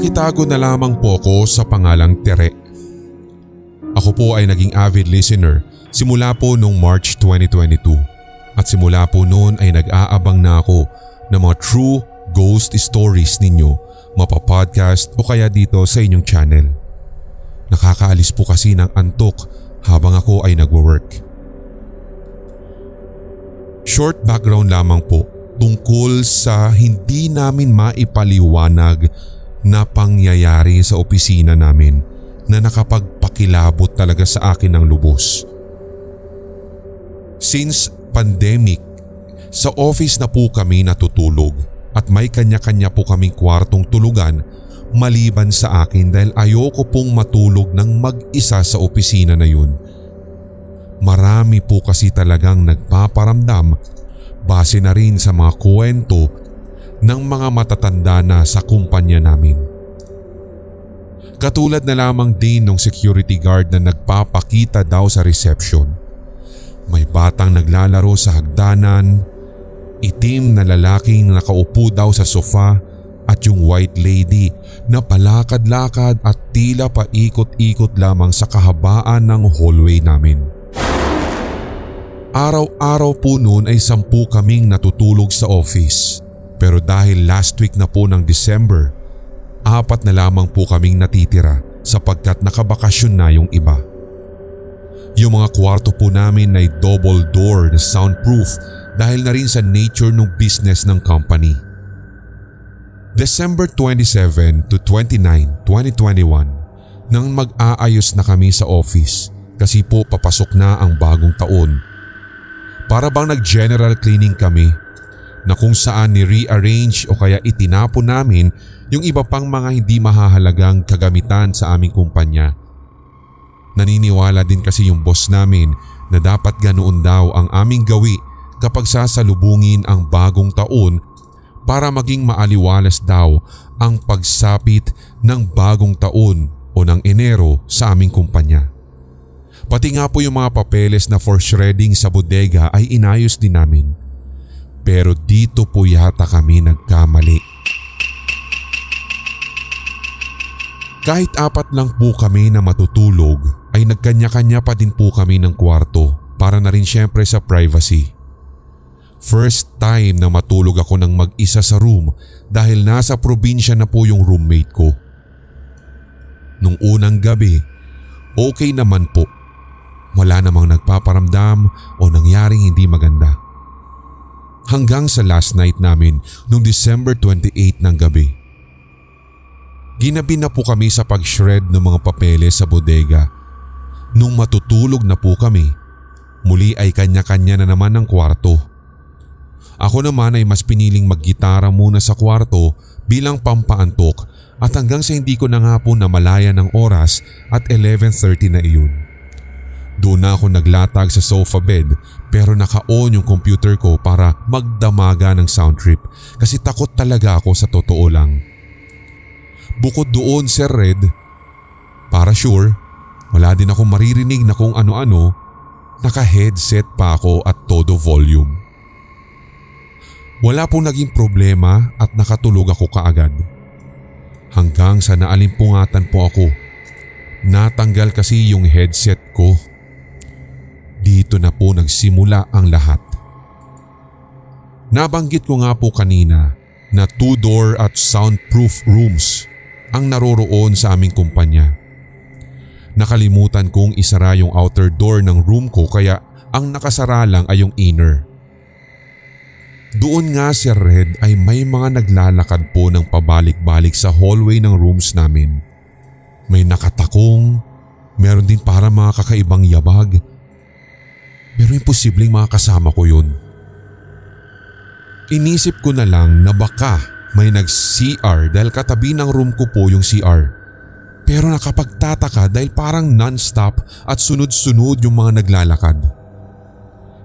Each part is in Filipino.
Nakitago na lamang po ako sa pangalang Tere. Ako po ay naging avid listener simula po noong March 2022 at simula po noon ay nag-aabang na ako ng mga true ghost stories ninyo mapapodcast o kaya dito sa inyong channel. Nakakaalis po kasi ng antok habang ako ay nagwo-work. Short background lamang po tungkol sa hindi namin maipaliwanag na pangyayari sa opisina namin na nakapagpakilabot talaga sa akin ng lubos. Since pandemic, sa office na po kami natutulog at may kanya-kanya po kaming kwartong tulugan maliban sa akin dahil ayoko pong matulog ng mag-isa sa opisina na yun. Marami po kasi talagang nagpaparamdam base na rin sa mga kwento ng mga matatanda na sa kumpanya namin. Katulad na lamang din ng security guard na nagpapakita daw sa reception. May batang naglalaro sa hagdanan, itim na lalaking nakaupo daw sa sofa at yung white lady na palakad-lakad at tila paikot-ikot lamang sa kahabaan ng hallway namin. Araw-araw po noon ay 10 kaming natutulog sa office. Pero dahil last week na po ng December, 4 na lamang po kaming natitira sapagkat nakabakasyon na yung iba. Yung mga kwarto po namin ay double door na soundproof dahil na rin sa nature ng business ng company. December 27 to 29, 2021 nang mag-aayos na kami sa office kasi po papasok na ang bagong taon. Para bang nag-general cleaning kami na kung saan ni-rearrange o kaya itinapon namin yung iba pang mga hindi mahahalagang kagamitan sa aming kumpanya. Naniniwala din kasi yung boss namin na dapat ganoon daw ang aming gawi kapag sasalubungin ang bagong taon para maging maaliwalas daw ang pagsapit ng bagong taon o ng Enero sa aming kumpanya. Pati nga po yung mga papeles na for shredding sa bodega ay inayos din namin. Pero dito po yata kami nagkamali. Kahit 4 lang po kami na matutulog ay nagkanya-kanya pa din po kami ng kwarto para na rin syempre sa privacy. First time na matulog ako ng mag-isa sa room dahil nasa probinsya na po yung roommate ko. Nung unang gabi, okay naman po. Wala namang nagpaparamdam o nangyaring hindi maganda. Hanggang sa last night namin noong December 28 ng gabi. Ginabi na po kami sa pag-shred ng mga papeles sa bodega. Nung matutulog na po kami, muli ay kanya-kanya na naman ng kwarto. Ako naman ay mas piniling maggitara muna sa kwarto bilang pampaantok at hanggang sa hindi ko na nga po namalaya ng oras at 11:30 na iyon. Doon na ako naglatag sa sofa bed pero naka-on yung computer ko para magdamaga ng sound trip kasi takot talaga ako sa totoo lang. Bukod doon, Sir Red, para sure, wala din ako maririnig na kung ano-ano, naka-headset pa ako at todo volume. Wala pong naging problema at nakatulog ako kaagad. Hanggang sa naalimpungatan po ako. Natanggal kasi yung headset ko. Dito na po nagsimula ang lahat. Nabanggit ko nga po kanina na 2-door at soundproof rooms ang naroroon sa aming kumpanya. Nakalimutan kong isara yung outer door ng room ko kaya ang nakasara lang ay yung inner. Doon nga, Sir Red, ay may mga naglalakad po ng pabalik-balik sa hallway ng rooms namin. May nakatakong, meron din para mga kakaibang yabag. Pero imposibleng makakasama ko yun. Inisip ko na lang na baka may nag-CR dahil katabi ng room ko po yung CR. Pero nakapagtataka dahil parang non-stop at sunod-sunod yung mga naglalakad.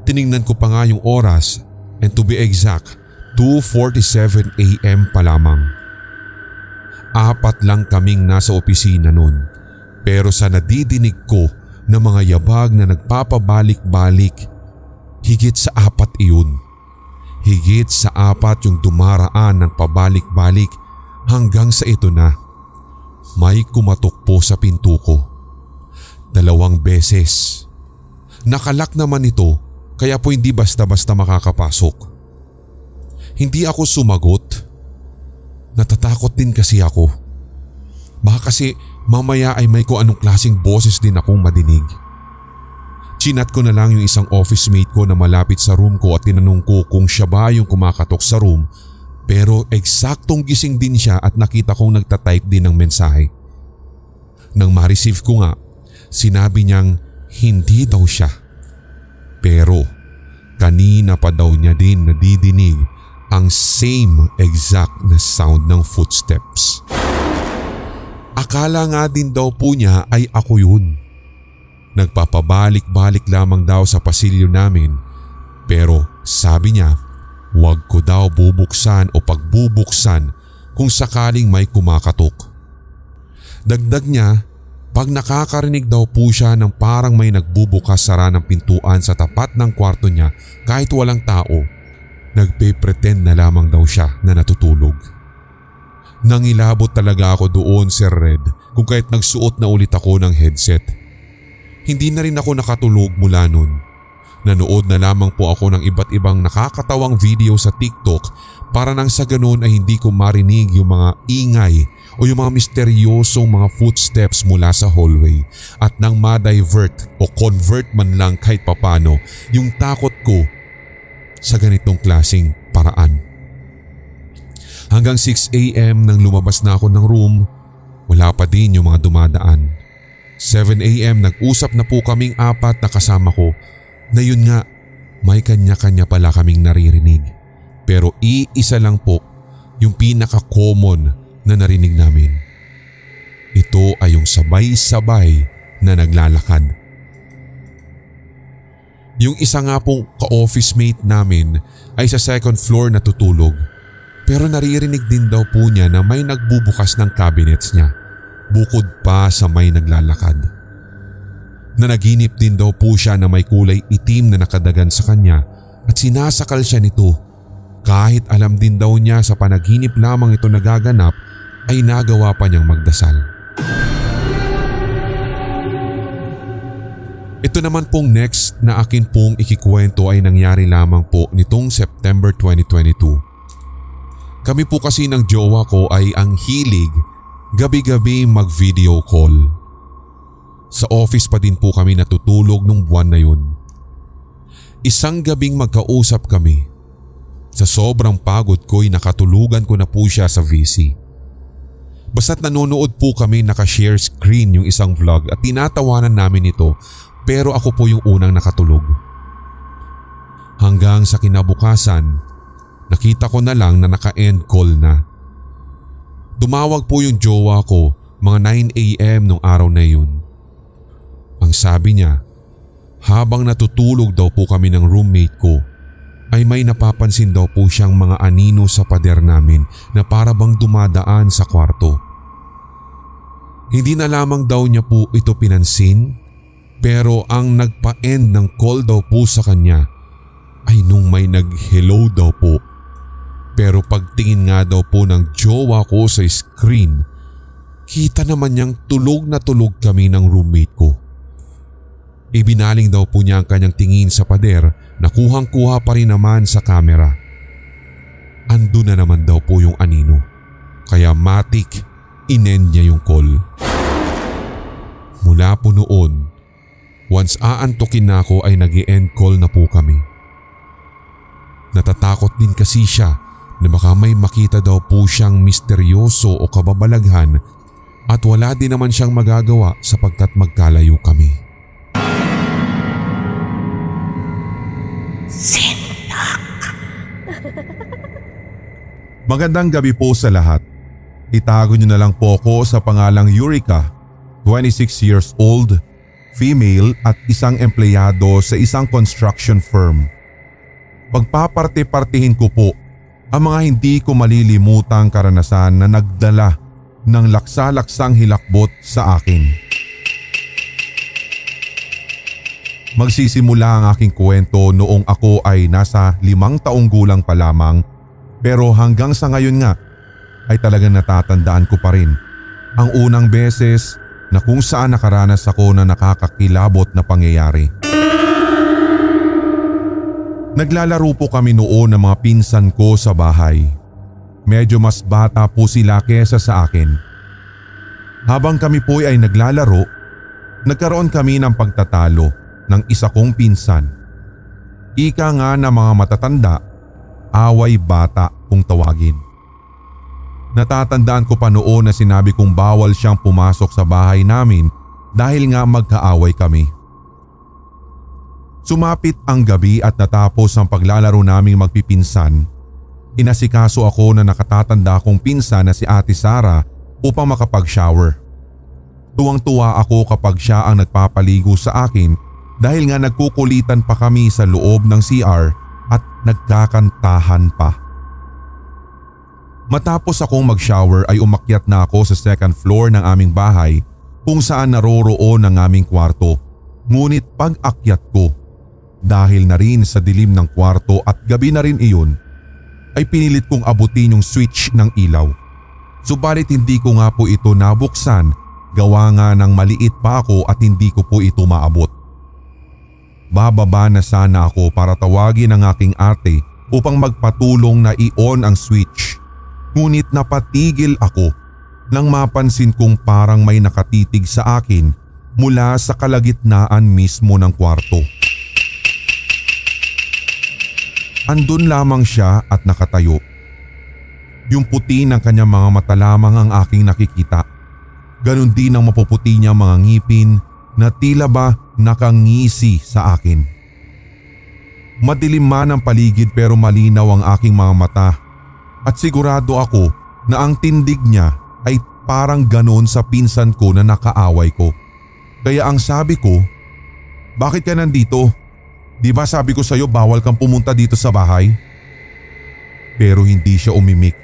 Tiningnan ko pa nga yung oras and to be exact, 2:47 AM pa lamang. 4 lang kaming nasa opisina nun. Pero sa nadidinig ko na mga yabag na nagpapabalik-balik, higit sa 4 iyon. Higit sa 4 yung dumaraan ng pabalik-balik hanggang sa ito na. May kumatok po sa pinto ko. 2 beses. Nakalak naman ito kaya po hindi basta-basta makakapasok. Hindi ako sumagot. Natatakot din kasi ako. Baka kasi mamaya ay may kung anong klaseng boses din akong madinig. Chinat ko na lang yung isang office mate ko na malapit sa room ko at tinanong ko kung siya ba yung kumakatok sa room, pero eksaktong gising din siya at nakita kong nagtatype din ng mensahe. Nang ma-receive ko nga, sinabi niyang hindi daw siya. Pero kanina pa daw niya din nadidinig ang same exact na sound ng footsteps. Akala nga din daw po niya ay ako yun. Nagpapabalik-balik lamang daw sa pasilyo namin, pero sabi niya huwag ko daw bubuksan o pagbubuksan kung sakaling may kumakatok. Dagdag niya, pag nakakarinig daw po siya ng parang may nagbubukas-sara ng pintuan sa tapat ng kwarto niya kahit walang tao, nagpe-pretend na lamang daw siya na natutulog. Nangilabot talaga ako doon, Sir Red, kung kahit nagsuot na ulit ako ng headset. Hindi na rin ako nakatulog mula nun. Nanood na lamang po ako ng iba't ibang nakakatawang video sa TikTok para nang sa ganun ay hindi ko marinig yung mga ingay o yung mga misteryosong mga footsteps mula sa hallway at nang ma-divert o convert man lang kahit papano yung takot ko sa ganitong klaseng paraan. Hanggang 6 AM nang lumabas na ako ng room, wala pa din yung mga dumadaan. 7 AM nag-usap na po kaming 4 na kasama ko na yun nga, may kanya-kanya pala kaming naririnig. Pero iisa lang po yung pinaka-common na narinig namin. Ito ay yung sabay-sabay na naglalakad. Yung isa nga pong ka-office mate namin ay sa 2nd floor natutulog. Pero naririnig din daw po niya na may nagbubukas ng cabinets niya, bukod pa sa may naglalakad. Nanaginip din daw po siya na may kulay itim na nakadagan sa kanya at sinasakal siya nito. Kahit alam din daw niya sa panaginip lamang ito nagaganap ay nagawa pa niyang magdasal. Ito naman pong next na akin pong ikikwento ay nangyari lamang po nitong September 2022. Kami po kasi ng jowa ko ay ang hilig gabi-gabi mag-video call. Sa office pa din po kami natutulog nung buwan na yun. Isang gabing magkausap kami. Sa sobrang pagod ko'y nakatulugan ko na po siya sa VC. Basta't nanonood po kami naka-share screen yung isang vlog at tinatawanan namin ito pero ako po yung unang nakatulog. Hanggang sa kinabukasan, nakita ko na lang na naka-end call na. Tumawag po yung jowa ko mga 9 AM nung araw na yun. Ang sabi niya, habang natutulog daw po kami ng roommate ko, ay may napapansin daw po siyang mga anino sa pader namin na para bang dumadaan sa kwarto. Hindi na lamang daw niya po ito pinansin, pero ang nagpa-end ng call daw po sa kanya ay nung may nag-hello daw po. Pero pagtingin nga daw po ng jowa ko sa screen, kita naman niyang tulog na tulog kami ng roommate ko. Ibinaling daw po niya ang kanyang tingin sa pader na kuhang-kuha pa rin naman sa kamera. Ando na naman daw po yung anino, kaya matik inend niya yung call. Mula po noon, once aantukin na ako ay nag-i-end call na po kami. Natatakot din kasi siya na baka may makita daw po siyang misteryoso o kababalaghan at wala din naman siyang magagawa sapagkat magkalayo kami. Magandang gabi po sa lahat. Itago niyo na lang po ako sa pangalang Eureka, 26 years old, female at isang empleyado sa isang construction firm. Pagpaparte-partihin ko po ang mga hindi ko malilimutang karanasan na nagdala ng laksa-laksang hilakbot sa akin. Magsisimula ang aking kwento noong ako ay nasa 5 taong gulang pa lamang, pero hanggang sa ngayon nga ay talagang natatandaan ko pa rin Ang unang beses na kung saan nakaranas ako na nakakakilabot na pangyayari. Naglalaro po kami noon ng mga pinsan ko sa bahay. Medyo mas bata po sila kesa sa akin. Habang kami po ay naglalaro, nagkaroon kami ng pagtatalo ng isa kong pinsan. Ika nga na mga matatanda, away bata kung tawagin. Natatandaan ko pa noon na sinabi kong bawal siyang pumasok sa bahay namin dahil nga magkaaway kami. Sumapit ang gabi at natapos ang paglalaro naming magpipinsan. Inasikaso ako na nakatatanda kong pinsan na si Ate Sara upang makapag-shower. Tuwang-tuwa ako kapag siya ang nagpapaligo sa akin dahil nga nagkukulitan pa kami sa loob ng CR at nagkakantahan pa. Matapos akong mag-shower ay umakyat na ako sa second floor ng aming bahay kung saan naroroon ang aming kwarto. Ngunit pag-akyat ko, dahil na rin sa dilim ng kwarto at gabi na rin iyon, ay pinilit kong abutin yung switch ng ilaw. Subalit hindi ko nga po ito nabuksan, gawa nga ng maliit pa ako at hindi ko po ito maabot. Bababa na sana ako para tawagin ang aking ate upang magpatulong na i-on ang switch. Ngunit napatigil ako nang mapansin kong parang may nakatitig sa akin mula sa kalagitnaan mismo ng kwarto. Andun lamang siya at nakatayo. Yung puti ng kanyang mga mata lamang ang aking nakikita. Ganon din ang mapuputi niya mga ngipin na tila ba nakangisi sa akin. Madilim man ang paligid pero malinaw ang aking mga mata at sigurado ako na ang tindig niya ay parang ganon sa pinsan ko na nakaaway ko. Kaya ang sabi ko, "Bakit ka nandito? Di ba sabi ko sa'yo bawal kang pumunta dito sa bahay?" Pero hindi siya umimik.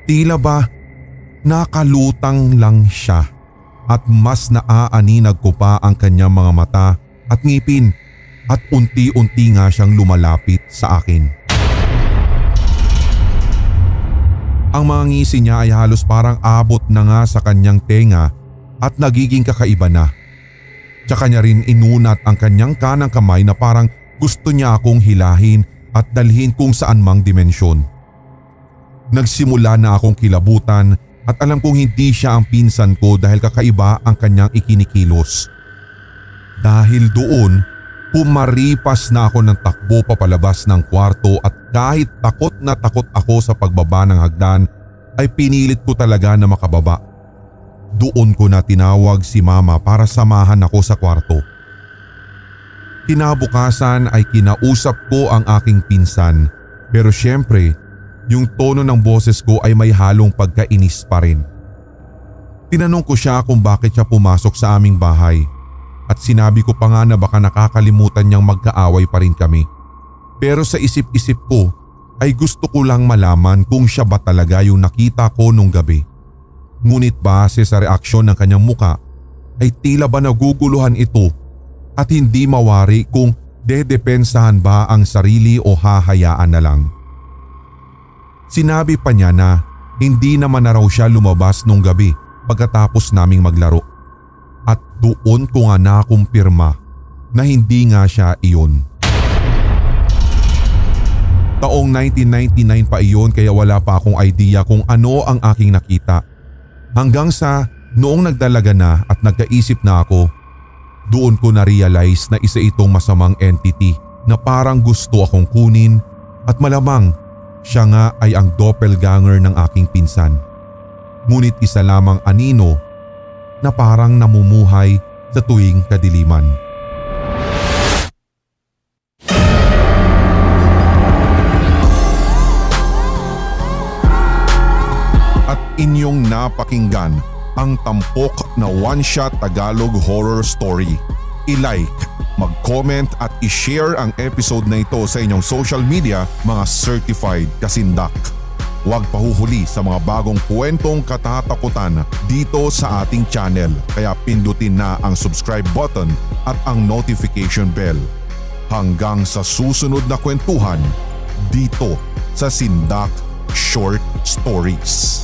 Tila ba nakalutang lang siya at mas naaaninag ko pa ang kanyang mga mata at ngipin at unti-unti nga siyang lumalapit sa akin. Ang mga ngisi niya ay halos parang abot na nga sa kanyang tenga at nagiging kakaiba na. Tsaka niya rin inunat ang kanyang kanang kamay na parang gusto niya akong hilahin at dalhin kung saan mang dimensyon. Nagsimula na akong kilabutan at alam kong hindi siya ang pinsan ko dahil kakaiba ang kanyang ikinikilos. Dahil doon, pumaripas na ako ng takbo papalabas ng kwarto at kahit takot na takot ako sa pagbaba ng hagdan ay pinilit ko talaga na makababa. Doon ko na tinawag si mama para samahan ako sa kwarto. Kinabukasan ay kinausap ko ang aking pinsan pero syempre yung tono ng boses ko ay may halong pagkainis pa rin. Tinanong ko siya kung bakit siya pumasok sa aming bahay at sinabi ko pa nga na baka nakakalimutan niyang magkaaway pa rin kami. Pero sa isip-isip ko ay gusto ko lang malaman kung siya ba talaga yung nakita ko nung gabi. Ngunit base sa reaksyon ng kanyang muka ay tila ba naguguluhan ito at hindi mawari kung dedepensahan ba ang sarili o hahayaan na lang. Sinabi pa niya na hindi naman na raw siya lumabas nung gabi pagkatapos naming maglaro. At doon ko nga nakumpirma na hindi nga siya iyon. Taong 1999 pa iyon kaya wala pa akong idea kung ano ang aking nakita. Hanggang sa noong nagdalaga na at nagkaisip na ako, doon ko na-realize na isa itong masamang entity na parang gusto akong kunin at malamang siya nga ay ang doppelganger ng aking pinsan. Ngunit isa lamang anino na parang namumuhay sa tuwing kadiliman. At inyong napakinggan ang tampok na one-shot Tagalog horror story. I-like, mag-comment at i-share ang episode na ito sa inyong social media, mga certified kasindak. Huwag pahuhuli sa mga bagong kwentong katatakutan dito sa ating channel kaya pindutin na ang subscribe button at ang notification bell. Hanggang sa susunod na kwentuhan dito sa Sindak Short Stories.